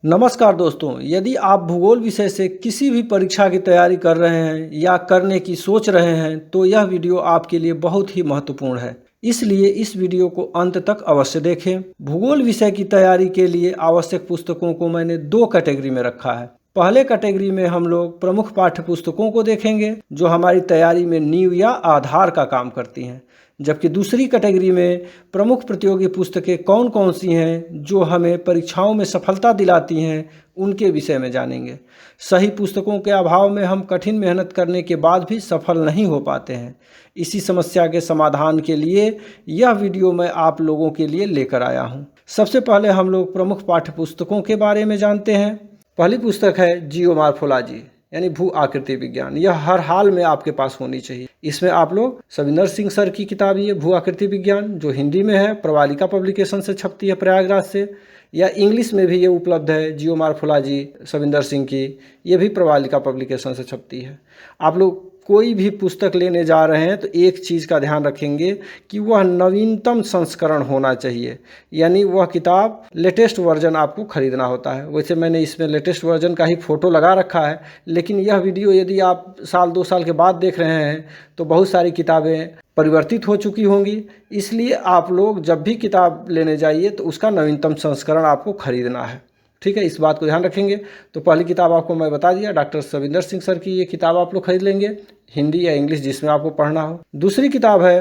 नमस्कार दोस्तों, यदि आप भूगोल विषय से किसी भी परीक्षा की तैयारी कर रहे हैं या करने की सोच रहे हैं तो यह वीडियो आपके लिए बहुत ही महत्वपूर्ण है। इसलिए इस वीडियो को अंत तक अवश्य देखें। भूगोल विषय की तैयारी के लिए आवश्यक पुस्तकों को मैंने दो कैटेगरी में रखा है। पहले कैटेगरी में हम लोग प्रमुख पाठ्य पुस्तकों को देखेंगे जो हमारी तैयारी में नींव या आधार का काम करती हैं, जबकि दूसरी कैटेगरी में प्रमुख प्रतियोगी पुस्तकें कौन कौन सी हैं जो हमें परीक्षाओं में सफलता दिलाती हैं उनके विषय में जानेंगे। सही पुस्तकों के अभाव में हम कठिन मेहनत करने के बाद भी सफल नहीं हो पाते हैं। इसी समस्या के समाधान के लिए यह वीडियो मैं आप लोगों के लिए लेकर आया हूँ। सबसे पहले हम लोग प्रमुख पाठ्य पुस्तकों के बारे में जानते हैं। पहली पुस्तक है जियोमॉर्फोलॉजी यानी भू आकृति विज्ञान। यह हर हाल में आपके पास होनी चाहिए। इसमें आप लोग सविंदर सिंह सर की किताब ये भू आकृति विज्ञान जो हिंदी में है, प्रवालिका पब्लिकेशन से छपती है प्रयागराज से, या इंग्लिश में भी ये उपलब्ध है जियोमॉर्फोलॉजी सविंदर सिंह की, ये भी प्रवालिका पब्लिकेशन से छपती है। आप लोग कोई भी पुस्तक लेने जा रहे हैं तो एक चीज़ का ध्यान रखेंगे कि वह नवीनतम संस्करण होना चाहिए, यानी वह किताब लेटेस्ट वर्जन आपको खरीदना होता है। वैसे मैंने इसमें लेटेस्ट वर्जन का ही फ़ोटो लगा रखा है, लेकिन यह वीडियो यदि आप साल 2 साल के बाद देख रहे हैं तो बहुत सारी किताबें परिवर्तित हो चुकी होंगी। इसलिए आप लोग जब भी किताब लेने जाइए तो उसका नवीनतम संस्करण आपको खरीदना है। ठीक है, इस बात को ध्यान रखेंगे। तो पहली किताब आपको मैं बता दिया, डॉक्टर सविंदर सिंह सर की ये किताब आप लोग खरीद लेंगे, हिंदी या इंग्लिश जिसमें आपको पढ़ना हो। दूसरी किताब है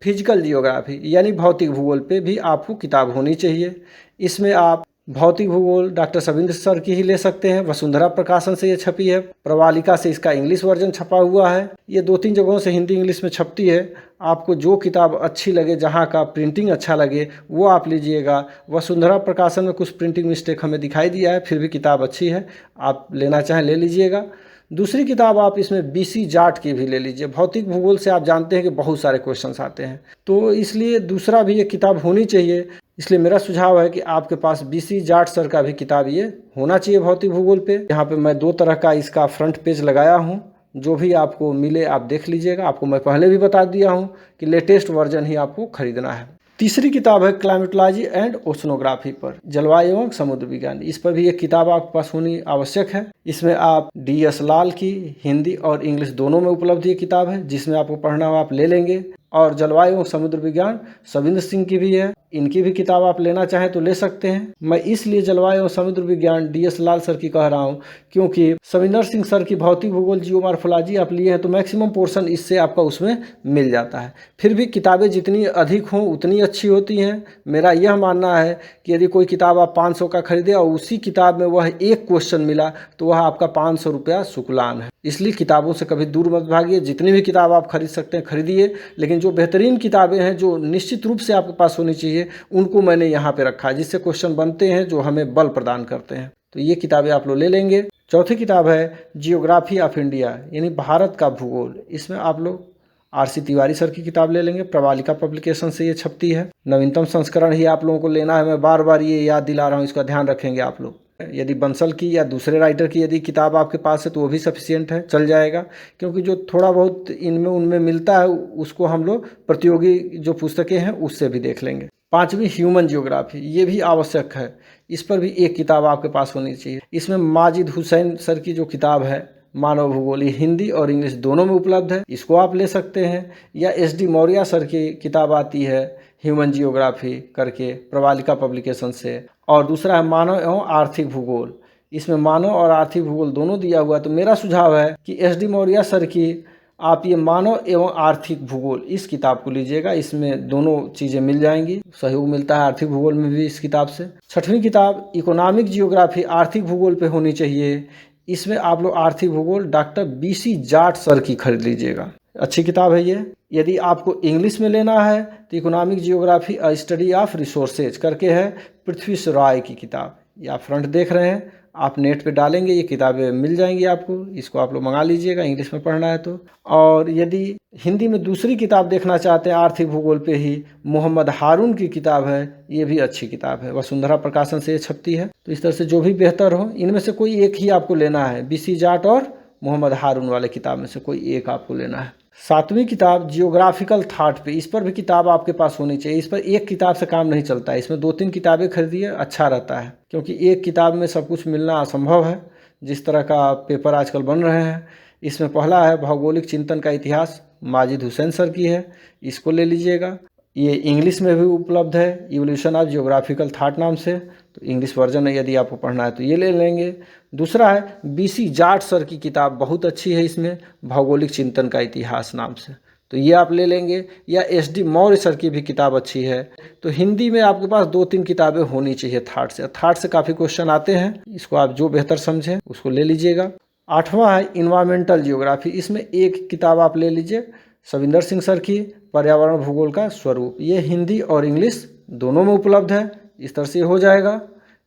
फिजिकल जियोग्राफी यानी भौतिक भूगोल पे भी आपको किताब होनी चाहिए। इसमें आप भौतिक भूगोल डॉक्टर सविंदर सर की ही ले सकते हैं, वसुंधरा प्रकाशन से ये छपी है, प्रवालिका से इसका इंग्लिश वर्जन छपा हुआ है। ये 2-3 जगहों से हिंदी इंग्लिश में छपती है। आपको जो किताब अच्छी लगे, जहाँ का प्रिंटिंग अच्छा लगे वो आप लीजिएगा। वसुंधरा प्रकाशन में कुछ प्रिंटिंग मिस्टेक हमें दिखाई दिया है, फिर भी किताब अच्छी है, आप लेना चाहें ले लीजिएगा। दूसरी किताब आप इसमें बीसी जाट की भी ले लीजिए। भौतिक भूगोल से आप जानते हैं कि बहुत सारे क्वेश्चंस आते हैं, तो इसलिए दूसरा भी ये किताब होनी चाहिए। इसलिए मेरा सुझाव है कि आपके पास बीसी जाट सर का भी किताब ये होना चाहिए भौतिक भूगोल पे। यहाँ पे मैं 2 तरह का इसका फ्रंट पेज लगाया हूँ, जो भी आपको मिले आप देख लीजिएगा। आपको मैं पहले भी बता दिया हूँ कि लेटेस्ट वर्जन ही आपको खरीदना है। तीसरी किताब है क्लाइमेटोलॉजी एंड ओशनोग्राफी पर, जलवायु एवं समुद्र विज्ञान। इस पर भी एक किताब आपके पास होनी आवश्यक है। इसमें आप DS लाल की हिंदी और इंग्लिश दोनों में उपलब्ध ये किताब है, जिसमें आपको पढ़ना हो आप ले लेंगे। और जलवायु एवं समुद्र विज्ञान सविंदर सिंह की भी है, इनकी भी किताब आप लेना चाहें तो ले सकते हैं। मैं इसलिए जलवायु एवं समुद्र विज्ञान DS लाल सर की कह रहा हूँ क्योंकि सविंदर सिंह सर की भौतिक भूगोल जियोमॉर्फोलॉजी आप लिए हैं तो मैक्सिमम पोर्शन इससे आपका उसमें मिल जाता है। फिर भी किताबें जितनी अधिक हों उतनी अच्छी होती हैं। मेरा यह मानना है कि यदि कोई किताब आप 500 का खरीदे और उसी किताब में वह एक क्वेश्चन मिला तो वह आपका 500 रुपया शुक्लान है। इसलिए किताबों से कभी दूर मत भागिए। जितनी भी किताब आप खरीद सकते हैं खरीदिए, लेकिन जो बेहतरीन किताबें हैं जो निश्चित रूप से आपके पास होनी चाहिए उनको मैंने यहाँ पे रखा है, जिससे क्वेश्चन बनते हैं जो हमें बल प्रदान करते हैं। तो ये किताबें आप लोग ले लेंगे। चौथी किताब है जियोग्राफी ऑफ इंडिया यानी भारत का भूगोल। इसमें आप लोग RC तिवारी सर की किताब ले लेंगे, प्रवालिका पब्लिकेशन से ये छपती है। नवीनतम संस्करण ही आप लोगों को लेना है, मैं बार बार ये याद दिला रहा हूँ, इसका ध्यान रखेंगे आप लोग। यदि बंसल की या दूसरे राइटर की यदि किताब आपके पास है तो वो भी सफिशिएंट है, चल जाएगा। क्योंकि जो थोड़ा बहुत इनमें उनमें मिलता है उसको हम लोग प्रतियोगी जो पुस्तकें हैं उससे भी देख लेंगे। 5वीं ह्यूमन जियोग्राफी, ये भी आवश्यक है। इस पर भी एक किताब आपके पास होनी चाहिए। इसमें माजिद हुसैन सर की जो किताब है मानव भूगोल, ये हिंदी और इंग्लिश दोनों में उपलब्ध है, इसको आप ले सकते हैं। या SD मौर्य सर की किताब आती है ह्यूमन जियोग्राफी करके प्रवालिका पब्लिकेशन से। और दूसरा है मानव एवं आर्थिक भूगोल, इसमें मानव और आर्थिक भूगोल दोनों दिया हुआ है। तो मेरा सुझाव है कि SD मौर्य सर की आप ये मानव एवं आर्थिक भूगोल इस किताब को लीजिएगा। इसमें दोनों चीज़ें मिल जाएंगी, सहयोग मिलता है आर्थिक भूगोल में भी इस किताब से। 6वीं किताब इकोनॉमिक जियोग्राफी आर्थिक भूगोल पे होनी चाहिए। इसमें आप लोग आर्थिक भूगोल डॉक्टर BC जाट सर की खरीद लीजिएगा, अच्छी किताब है ये। यदि आपको इंग्लिश में लेना है तो economic geography a study of resources करके है पृथ्वी रॉय की किताब। ये आप फ्रंट देख रहे हैं, आप नेट पे डालेंगे ये किताबें मिल जाएंगी आपको, इसको आप लोग मंगा लीजिएगा इंग्लिश में पढ़ना है तो। और यदि हिंदी में दूसरी किताब देखना चाहते हैं आर्थिक भूगोल पे ही, मोहम्मद हारून की किताब है, ये भी अच्छी किताब है, वसुंधरा प्रकाशन से ये छपती है। तो इस तरह से जो भी बेहतर हो इनमें से कोई एक ही आपको लेना है, BC जाट और मोहम्मद हारून वाले किताब में से कोई एक आपको लेना है। सातवीं किताब जियोग्राफिकल थाट पे, इस पर भी किताब आपके पास होनी चाहिए। इस पर एक किताब से काम नहीं चलता है, इसमें 2-3 किताबें खरीदिए, अच्छा रहता है, क्योंकि एक किताब में सब कुछ मिलना असंभव है जिस तरह का पेपर आजकल बन रहे हैं। इसमें पहला है भौगोलिक चिंतन का इतिहास, माजिद हुसैन सर की है, इसको ले लीजिएगा। ये इंग्लिश में भी उपलब्ध है, इवोल्यूशन ऑफ जियोग्राफिकल थाट नाम से, तो इंग्लिश वर्जन है, यदि आपको पढ़ना है तो ये ले लेंगे। दूसरा है बीसी जाट सर की किताब, बहुत अच्छी है, इसमें भौगोलिक चिंतन का इतिहास नाम से, तो ये आप ले लेंगे। या एस.डी. मौर्य सर की भी किताब अच्छी है। तो हिंदी में आपके पास 2-3 किताबें होनी चाहिए थाट से। थाट से काफ़ी क्वेश्चन आते हैं, इसको आप जो बेहतर समझें उसको ले लीजिएगा। 8वां है इन्वायरमेंटल जियोग्राफी, इसमें एक किताब आप ले लीजिए सविंदर सिंह सर की, पर्यावरण भूगोल का स्वरूप। ये हिंदी और इंग्लिश दोनों में उपलब्ध है, इस तरह से हो जाएगा,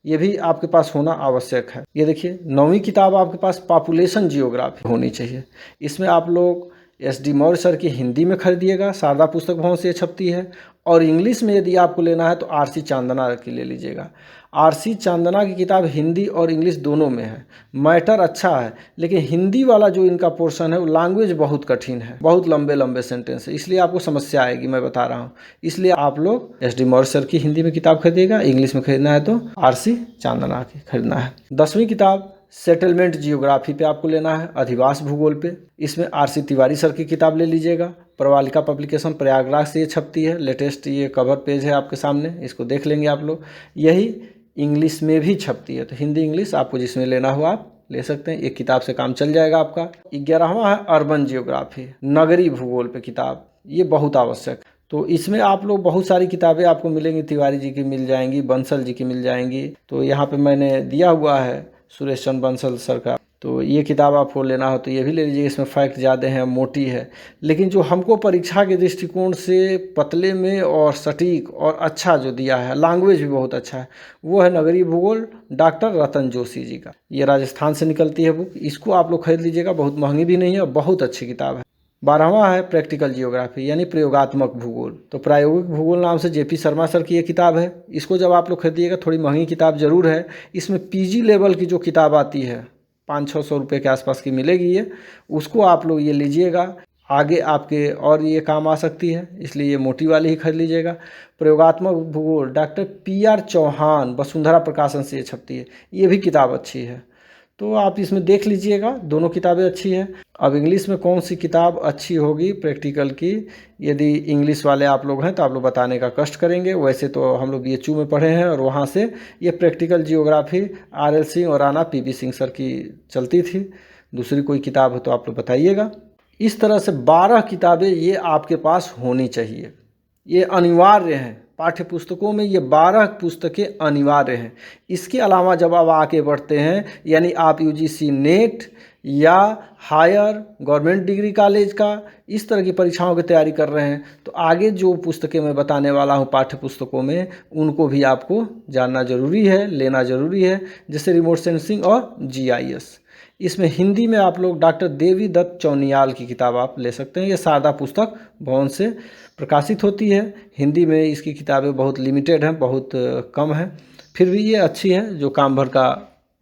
ये भी आपके पास होना आवश्यक है। ये देखिए 9वीं किताब आपके पास पॉपुलेशन जियोग्राफी होनी चाहिए। इसमें आप लोग एस.डी. मौर्य सर की हिंदी में खरीदिएगा, शारदा पुस्तक भवन से छपती है, और इंग्लिश में यदि आपको लेना है तो आर.सी. चांदना की ले लीजिएगा। आर.सी. चांदना की किताब हिंदी और इंग्लिश दोनों में है, मैटर अच्छा है, लेकिन हिंदी वाला जो इनका पोर्शन है वो लैंग्वेज बहुत कठिन है, बहुत लंबे लंबे सेंटेंस है, इसलिए आपको समस्या आएगी, मैं बता रहा हूँ। इसलिए आप लोग एस.डी. मौर्य सर की हिंदी में किताब खरीदिएगा, इंग्लिश में खरीदना है तो आर.सी. चांदना की खरीदना है। 10वीं किताब सेटलमेंट जियोग्राफी पे आपको लेना है, अधिवास भूगोल पे। इसमें आर.सी. तिवारी सर की किताब ले लीजिएगा, प्रवालिका पब्लिकेशन प्रयागराज से ये छपती है, लेटेस्ट ये कवर पेज है आपके सामने, इसको देख लेंगे आप लोग। यही इंग्लिश में भी छपती है, तो हिंदी इंग्लिश आपको जिसमें लेना हो आप ले सकते हैं, एक किताब से काम चल जाएगा आपका। 11वां है अर्बन जियोग्राफी, नगरी भूगोल पे किताब, ये बहुत आवश्यक। तो इसमें आप लोग बहुत सारी किताबें आपको मिलेंगी, तिवारी जी की मिल जाएंगी, बंसल जी की मिल जाएंगी, तो यहाँ पे मैंने दिया हुआ है सुरेश चंद्र बंसल सर का, तो ये किताब आपको लेना हो तो ये भी ले लीजिए। इसमें फैक्ट ज़्यादा हैं, मोटी है, लेकिन जो हमको परीक्षा के दृष्टिकोण से पतले में और सटीक और अच्छा जो दिया है, लैंग्वेज भी बहुत अच्छा है, वो है नगरीय भूगोल डॉक्टर रतन जोशी जी का। ये राजस्थान से निकलती है बुक, इसको आप लोग खरीद लीजिएगा, बहुत महंगी भी नहीं है और बहुत अच्छी किताब है। 12वां है प्रैक्टिकल जियोग्राफी यानी प्रयोगात्मक भूगोल, तो प्रायोगिक भूगोल नाम से जे.पी. शर्मा सर की ये किताब है। इसको जब आप लोग खरीदिएगा, थोड़ी महंगी किताब जरूर है, इसमें पीजी लेवल की जो किताब आती है 500-600 रुपये के आसपास की मिलेगी ये, उसको आप लोग ये लीजिएगा, आगे आपके और ये काम आ सकती है, इसलिए ये मोटी वाली ही खरीद लीजिएगा। प्रयोगात्मक भूगोल डॉक्टर पी.आर. चौहान, वसुंधरा प्रकाशन से ये छपती है, ये भी किताब अच्छी है, तो आप इसमें देख लीजिएगा, दोनों किताबें अच्छी हैं। अब इंग्लिश में कौन सी किताब अच्छी होगी प्रैक्टिकल की, यदि इंग्लिश वाले आप लोग हैं तो आप लोग बताने का कष्ट करेंगे। वैसे तो हम लोग BHU में पढ़े हैं और वहाँ से ये प्रैक्टिकल जियोग्राफी R.L. सिंह और राणा P.B. सिंह सर की चलती थी। दूसरी कोई किताब हो तो आप लोग बताइएगा। इस तरह से 12 किताबें ये आपके पास होनी चाहिए, ये अनिवार्य हैं। पाठ्य पुस्तकों में ये 12 पुस्तकें अनिवार्य हैं। इसके अलावा जब आप आगे बढ़ते हैं, यानी आप UGC नेट या हायर गवर्नमेंट डिग्री कॉलेज का इस तरह की परीक्षाओं की तैयारी कर रहे हैं, तो आगे जो पुस्तकें मैं बताने वाला हूँ पाठ्य पुस्तकों में, उनको भी आपको जानना जरूरी है, लेना जरूरी है, जैसे रिमोट सेंसिंग और GIS। इसमें हिंदी में आप लोग डॉक्टर देवी दत्त चौनियाल की किताब आप ले सकते हैं, ये शारदा पुस्तक भवन से प्रकाशित होती है। हिंदी में इसकी किताबें बहुत लिमिटेड हैं, बहुत कम है, फिर भी ये अच्छी है, जो काम भर का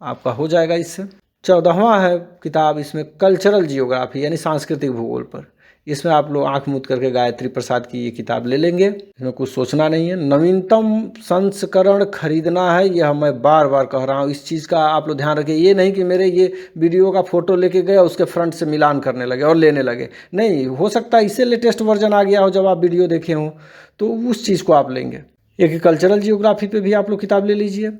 आपका हो जाएगा इससे। 14वां है किताब इसमें कल्चरल जियोग्राफी यानी सांस्कृतिक भूगोल पर। इसमें आप लोग आंख मूंद करके गायत्री प्रसाद की ये किताब ले लेंगे, इसमें कुछ सोचना नहीं है। नवीनतम संस्करण खरीदना है, यह मैं बार बार कह रहा हूँ, इस चीज़ का आप लोग ध्यान रखिए। ये नहीं कि मेरे ये वीडियो का फोटो लेके गए उसके फ्रंट से मिलान करने लगे और लेने लगे, नहीं, हो सकता है इससे लेटेस्ट वर्जन आ गया हो जब आप वीडियो देखे हों, तो उस चीज़ को आप लेंगे। एक कल्चरल जियोग्राफी पे भी आप लोग किताब ले लीजिए।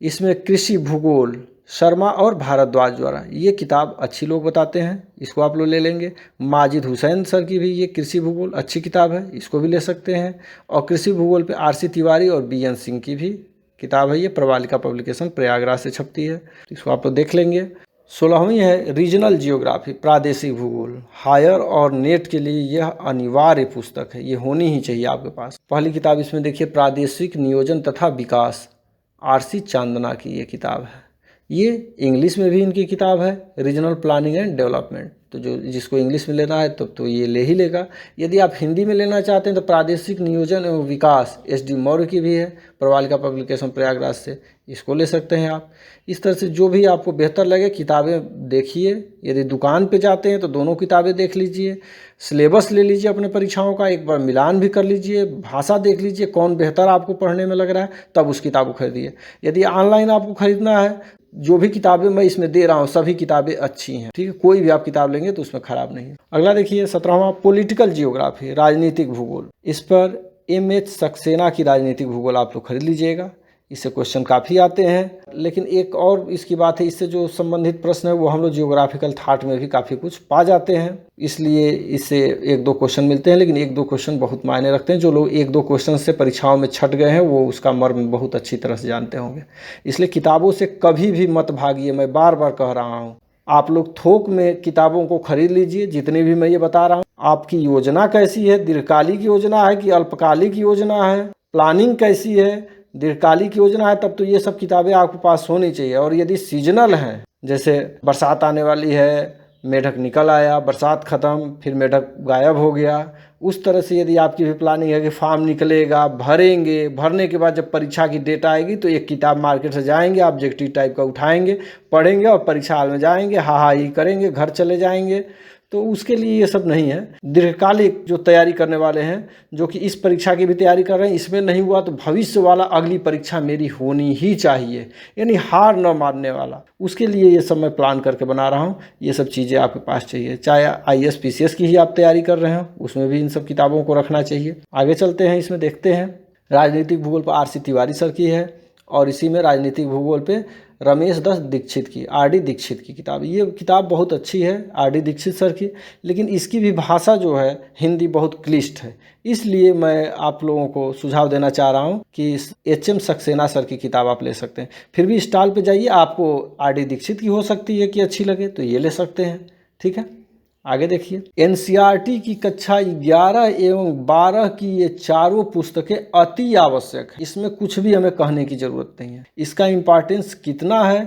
इसमें कृषि भूगोल शर्मा और भारद्वाज द्वारा, ये किताब अच्छी लोग बताते हैं, इसको आप लोग ले लेंगे। माजिद हुसैन सर की भी ये कृषि भूगोल अच्छी किताब है, इसको भी ले सकते हैं। और कृषि भूगोल पे R.C. तिवारी और B.N. सिंह की भी किताब है, ये प्रवालिका पब्लिकेशन प्रयागराज से छपती है, इसको आप लोग देख लेंगे। 16वीं है रीजनल जियोग्राफी प्रादेशिक भूगोल, हायर और नेट के लिए यह अनिवार्य पुस्तक है, ये होनी ही चाहिए आपके पास। पहली किताब इसमें देखिए प्रादेशिक नियोजन तथा विकास, R.C. चांदना की ये किताब है, ये इंग्लिश में भी इनकी किताब है, रीजनल प्लानिंग एंड डेवलपमेंट, तो जो जिसको इंग्लिश में लेना है तो ये ले ही लेगा। यदि आप हिंदी में लेना चाहते हैं तो प्रादेशिक नियोजन एवं विकास SD मौर्य की भी है, प्रवालिका पब्लिकेशन प्रयागराज से, इसको ले सकते हैं आप। इस तरह से जो भी आपको बेहतर लगे किताबें देखिए। यदि दुकान पे जाते हैं तो दोनों किताबें देख लीजिए, सिलेबस ले लीजिए अपने परीक्षाओं का, एक बार मिलान भी कर लीजिए, भाषा देख लीजिए कौन बेहतर आपको पढ़ने में लग रहा है, तब उस किताब को खरीदिए। यदि ऑनलाइन आपको खरीदना है, जो भी किताबें मैं इसमें दे रहा हूँ सभी किताबें अच्छी हैं, ठीक है, कोई भी आप किताब लेंगे तो उसमें खराब नहीं है। अगला देखिए 17वां पॉलिटिकल जियोग्राफी, राजनीतिक भूगोल। इस पर MH सक्सेना की राजनीतिक भूगोल आप लोग खरीद लीजिएगा, इससे क्वेश्चन काफ़ी आते हैं। लेकिन एक और इसकी बात है, इससे जो संबंधित प्रश्न है वो हम लोग जियोग्राफिकल थाट में भी काफ़ी कुछ पा जाते हैं, इसलिए इससे 1-2 क्वेश्चन मिलते हैं, लेकिन 1-2 क्वेश्चन बहुत मायने रखते हैं। जो लोग 1-2 क्वेश्चन से परीक्षाओं में छट गए हैं वो उसका मर्म बहुत अच्छी तरह से जानते होंगे। इसलिए किताबों से कभी भी मत भागिए, मैं बार बार कह रहा हूँ। आप लोग थोक में किताबों को खरीद लीजिए, जितने भी मैं ये बता रहा हूँ। आपकी योजना कैसी है, दीर्घकालिक योजना है कि अल्पकालिक योजना है, प्लानिंग कैसी है, दीर्घकालिक योजना है, तब तो ये सब किताबें आपके पास होनी चाहिए। और यदि सीजनल हैं, जैसे बरसात आने वाली है, मेढक निकल आया, बरसात ख़त्म, फिर मेढक गायब हो गया, उस तरह से यदि आपकी भी प्लानिंग है कि फार्म निकलेगा, भरेंगे, भरने के बाद जब परीक्षा की डेट आएगी तो एक किताब मार्केट से जाएंगे, ऑब्जेक्टिव टाइप का उठाएंगे, पढ़ेंगे और परीक्षा हाल में जाएंगे, हा ही करेंगे, घर चले जाएंगे। तो उसके लिए ये सब नहीं है। दीर्घकालिक जो तैयारी करने वाले हैं, जो कि इस परीक्षा की भी तैयारी कर रहे हैं, इसमें नहीं हुआ तो भविष्य वाला अगली परीक्षा मेरी होनी ही चाहिए, यानी हार न मानने वाला, उसके लिए ये सब मैं प्लान करके बना रहा हूँ। ये सब चीज़ें आपके पास चाहिए, चाहे IAS PCS की ही आप तैयारी कर रहे हो, उसमें भी इन सब किताबों को रखना चाहिए। आगे चलते हैं, इसमें देखते हैं राजनीतिक भूगोल पर RC तिवारी सर की है, और इसी में राजनीतिक भूगोल पे रमेश दत्त दीक्षित की, RD दीक्षित की किताब। ये किताब बहुत अच्छी है RD दीक्षित सर की, लेकिन इसकी भी भाषा जो है हिंदी बहुत क्लिष्ट है, इसलिए मैं आप लोगों को सुझाव देना चाह रहा हूँ कि HM सक्सेना सर की किताब आप ले सकते हैं। फिर भी स्टॉल पे जाइए, आपको RD दीक्षित की हो सकती है कि अच्छी लगे तो ये ले सकते हैं, ठीक है। आगे देखिए, NCERT की कक्षा 11 एवं 12 की ये चारों पुस्तकें अति आवश्यक है, इसमें कुछ भी हमें कहने की ज़रूरत नहीं है। इसका इम्पोर्टेंस कितना है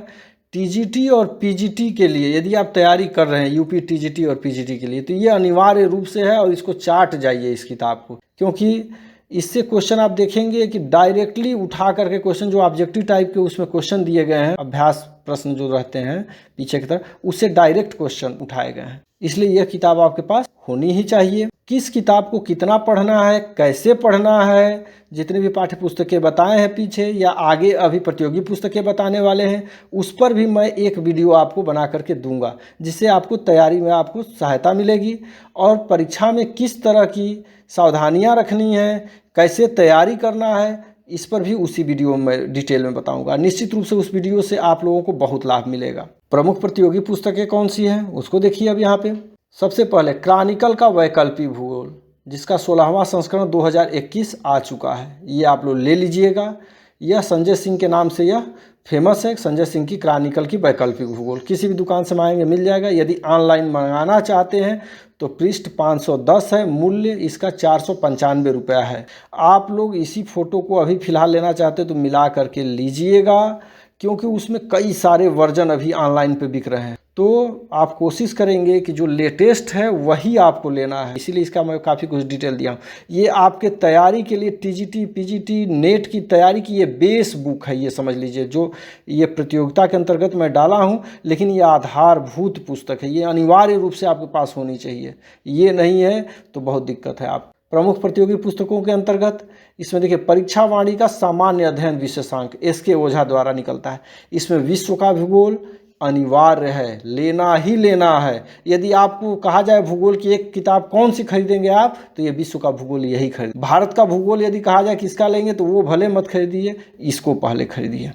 TGT और PGT के लिए, यदि आप तैयारी कर रहे हैं UP TGT और PGT के लिए, तो ये अनिवार्य रूप से है, और इसको चाट जाइए इस किताब को, क्योंकि इससे क्वेश्चन आप देखेंगे कि डायरेक्टली उठा करके क्वेश्चन, जो ऑब्जेक्टिव टाइप के उसमें क्वेश्चन दिए गए हैं, अभ्यास प्रश्न जो रहते हैं पीछे की तरफ, उससे डायरेक्ट क्वेश्चन उठाए गए हैं, इसलिए यह किताब आपके पास होनी ही चाहिए। किस किताब को कितना पढ़ना है, कैसे पढ़ना है, जितनी भी पाठ्य पुस्तकें बताए हैं पीछे या आगे अभी प्रतियोगी पुस्तकें बताने वाले हैं, उस पर भी मैं एक वीडियो आपको बना करके दूंगा, जिससे आपको तैयारी में आपको सहायता मिलेगी, और परीक्षा में किस तरह की सावधानियां रखनी है, कैसे तैयारी करना है, इस पर भी उसी वीडियो में डिटेल में बताऊंगा। निश्चित रूप से उस वीडियो से आप लोगों को बहुत लाभ मिलेगा। प्रमुख प्रतियोगी पुस्तकें कौन सी हैं उसको देखिए अब यहाँ पे। सबसे पहले क्रॉनिकल का वैकल्पिक भूगोल, जिसका 16वां संस्करण 2021 आ चुका है, ये आप लोग ले लीजिएगा। यह संजय सिंह के नाम से यह फेमस है, संजय सिंह की क्रॉनिकल की वैकल्पिक भूगोल। किसी भी दुकान से मांगेंगे मिल जाएगा। यदि ऑनलाइन मंगाना चाहते हैं तो पृष्ठ 510 है, मूल्य इसका 495 रुपया है। आप लोग इसी फोटो को अभी फ़िलहाल लेना चाहते तो मिला करके लीजिएगा, क्योंकि उसमें कई सारे वर्जन अभी ऑनलाइन पे बिक रहे हैं। तो आप कोशिश करेंगे कि जो लेटेस्ट है वही आपको लेना है, इसीलिए इसका मैं काफ़ी कुछ डिटेल दिया हूँ। ये आपके तैयारी के लिए TGT PGT नेट की तैयारी की ये बेस बुक है, ये समझ लीजिए। जो ये प्रतियोगिता के अंतर्गत मैं डाला हूँ, लेकिन ये आधारभूत पुस्तक है, ये अनिवार्य रूप से आपके पास होनी चाहिए। ये नहीं है तो बहुत दिक्कत है। आप प्रमुख प्रतियोगी पुस्तकों के अंतर्गत इसमें देखिए, परीक्षा वाणी का सामान्य अध्ययन विशेषांक SK ओझा द्वारा निकलता है। इसमें विश्व का भूगोल अनिवार्य है, लेना ही लेना है। यदि आपको कहा जाए भूगोल की एक किताब कौन सी खरीदेंगे आप, तो ये विश्व का भूगोल यही खरीद। भारत का भूगोल यदि कहा जाए किसका लेंगे, तो वो भले मत खरीदिए, इसको पहले खरीदिए।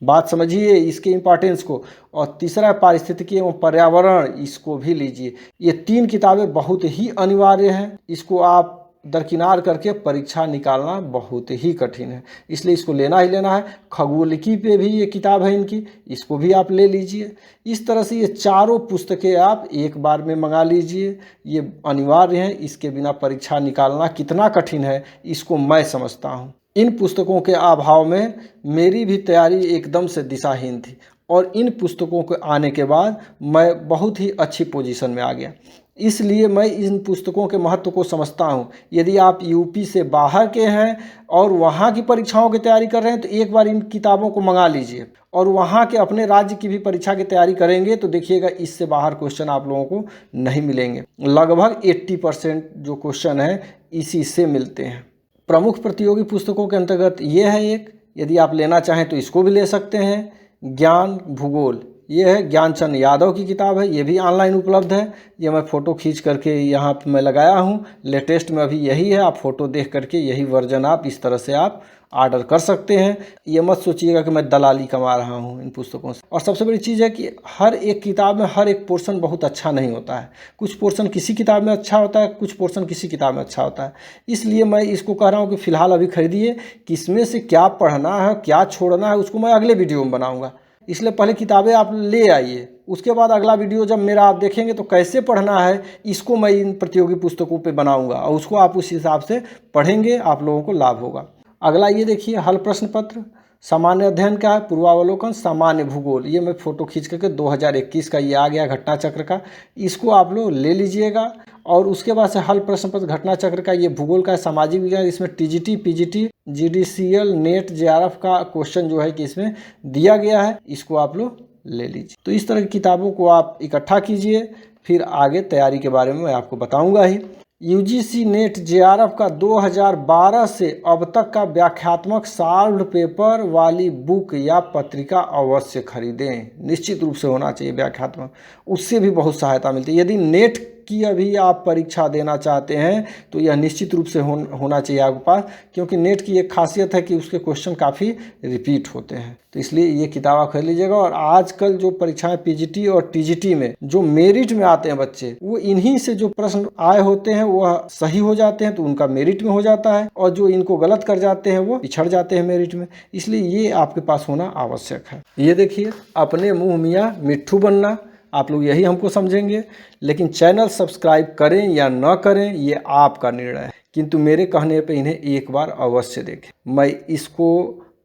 बात समझिए इसके इम्पोर्टेंस को। और तीसरा पारिस्थितिकी एवं पर्यावरण, इसको भी लीजिए। ये 3 किताबें बहुत ही अनिवार्य हैं, इसको आप दरकिनार करके परीक्षा निकालना बहुत ही कठिन है, इसलिए इसको लेना ही लेना है। खगोलिकी पे भी ये किताब है इनकी, इसको भी आप ले लीजिए। इस तरह से ये चारों पुस्तकें आप एक बार में मंगा लीजिए, ये अनिवार्य हैं। इसके बिना परीक्षा निकालना कितना कठिन है इसको मैं समझता हूँ। इन पुस्तकों के अभाव में मेरी भी तैयारी एकदम से दिशाहीन थी, और इन पुस्तकों के आने के बाद मैं बहुत ही अच्छी पोजीशन में आ गया। इसलिए मैं इन पुस्तकों के महत्व को समझता हूँ। यदि आप यूपी से बाहर के हैं और वहाँ की परीक्षाओं की तैयारी कर रहे हैं तो एक बार इन किताबों को मंगा लीजिए, और वहाँ के अपने राज्य की भी परीक्षा की तैयारी करेंगे तो देखिएगा इससे बाहर क्वेश्चन आप लोगों को नहीं मिलेंगे। लगभग 80% जो क्वेश्चन है इसी से मिलते हैं। प्रमुख प्रतियोगी पुस्तकों के अंतर्गत ये है एक, यदि आप लेना चाहें तो इसको भी ले सकते हैं, ज्ञान भूगोल। ये है ज्ञानचंद यादव की किताब है, ये भी ऑनलाइन उपलब्ध है। ये मैं फ़ोटो खींच करके यहाँ पे मैं लगाया हूँ। लेटेस्ट में अभी यही है, आप फ़ोटो देख करके यही वर्जन आप इस तरह से आप ऑर्डर कर सकते हैं। ये मत सोचिएगा कि मैं दलाली कमा रहा हूँ इन पुस्तकों से। और सबसे बड़ी चीज़ है कि हर एक किताब में हर एक पोर्शन बहुत अच्छा नहीं होता है। कुछ पोर्शन किसी किताब में अच्छा होता है, कुछ पोर्शन किसी किताब में अच्छा होता है। इसलिए मैं इसको कह रहा हूँ कि फ़िलहाल अभी खरीदिए। किसमें से क्या पढ़ना है, क्या छोड़ना है, उसको मैं अगले वीडियो में बनाऊँगा। इसलिए पहले किताबें आप ले आइए, उसके बाद अगला वीडियो जब मेरा आप देखेंगे तो कैसे पढ़ना है इसको मैं इन प्रतियोगी पुस्तकों पे बनाऊंगा, और उसको आप उस हिसाब से पढ़ेंगे, आप लोगों को लाभ होगा। अगला ये देखिए, हल प्रश्न पत्र सामान्य अध्ययन का है, पूर्वावलोकन सामान्य भूगोल। ये मैं फ़ोटो खींच करके 2021 का ये आ गया घटना चक्र का, इसको आप लोग ले लीजिएगा। और उसके बाद से हल प्रश्न पत्र घटना चक्र का ये भूगोल का है, सामाजिक विज्ञान। इसमें TGT, PGT, GDCL, net, JRF का क्वेश्चन जो है कि इसमें दिया गया है, इसको आप लोग ले लीजिए। तो इस तरह की किताबों को आप इकट्ठा कीजिए, फिर आगे तैयारी के बारे में मैं आपको बताऊंगा ही। यूजीसी नेट जेआरएफ का 2012 से अब तक का व्याख्यात्मक सॉल्व्ड पेपर वाली बुक या पत्रिका अवश्य खरीदें। निश्चित रूप से होना चाहिए व्याख्यात्मक, उससे भी बहुत सहायता मिलती है। यदि नेट की अभी आप परीक्षा देना चाहते हैं तो यह निश्चित रूप से होना चाहिए आपके पास, क्योंकि नेट की एक खासियत है कि उसके क्वेश्चन काफ़ी रिपीट होते हैं। तो इसलिए ये किताब आप खरीद लीजिएगा। और आजकल जो परीक्षाएं पीजीटी और टीजीटी में जो मेरिट में आते हैं बच्चे, वो इन्हीं से जो प्रश्न आए होते हैं वह सही हो जाते हैं तो उनका मेरिट में हो जाता है, और जो इनको गलत कर जाते हैं वो पिछड़ जाते हैं मेरिट में। इसलिए ये आपके पास होना आवश्यक है। ये देखिए, अपने मुँह मियाँ मिट्ठू बनना, आप लोग यही हमको समझेंगे, लेकिन चैनल सब्सक्राइब करें या न करें ये आपका निर्णय है, किंतु मेरे कहने पे इन्हें एक बार अवश्य देखें। मैं इसको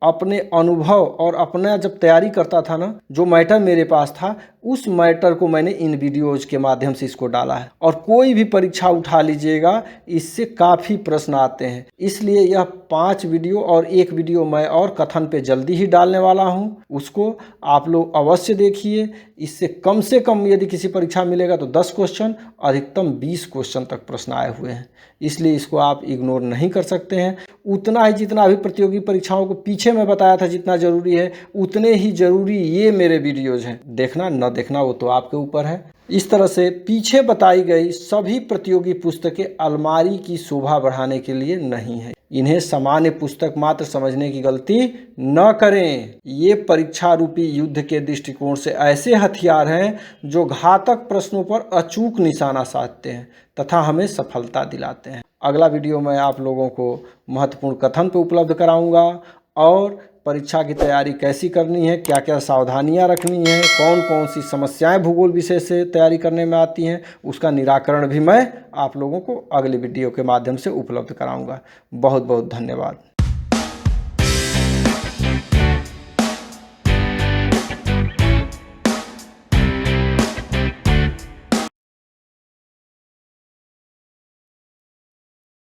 अपने अनुभव और अपना जब तैयारी करता था ना, जो मैटर मेरे पास था उस मैटर को मैंने इन वीडियोज के माध्यम से इसको डाला है। और कोई भी परीक्षा उठा लीजिएगा, इससे काफ़ी प्रश्न आते हैं। इसलिए यह 5 वीडियो और 1 वीडियो मैं और कथन पे जल्दी ही डालने वाला हूँ, उसको आप लोग अवश्य देखिए। इससे कम से कम यदि किसी परीक्षा मिलेगा तो 10 क्वेश्चन, अधिकतम 20 क्वेश्चन तक प्रश्न आए हुए हैं। इसलिए इसको आप इग्नोर नहीं कर सकते हैं। उतना ही जितना अभी प्रतियोगी परीक्षाओं को पीछे मैं बताया था जितना ज़रूरी है, उतने ही ज़रूरी ये मेरे वीडियोज़ हैं। देखना न देखना वो तो आपके ऊपर है। इस तरह से पीछे बताई गई सभी प्रतियोगी पुस्तकें अलमारी की शोभा बढ़ाने के लिए नहीं है। इन्हें सामान्य पुस्तक मात्र समझने की गलती न करें। ये परीक्षा रूपी युद्ध के दृष्टिकोण से ऐसे हथियार हैं जो घातक प्रश्नों पर अचूक निशाना साधते हैं तथा हमें सफलता दिलाते हैं। अगला वीडियो में आप लोगों को महत्वपूर्ण कथन पर उपलब्ध कराऊंगा, और परीक्षा की तैयारी कैसी करनी है, क्या क्या सावधानियां रखनी है, कौन कौन सी समस्याएं भूगोल विषय से तैयारी करने में आती हैं, उसका निराकरण भी मैं आप लोगों को अगले वीडियो के माध्यम से उपलब्ध कराऊंगा। बहुत बहुत धन्यवाद।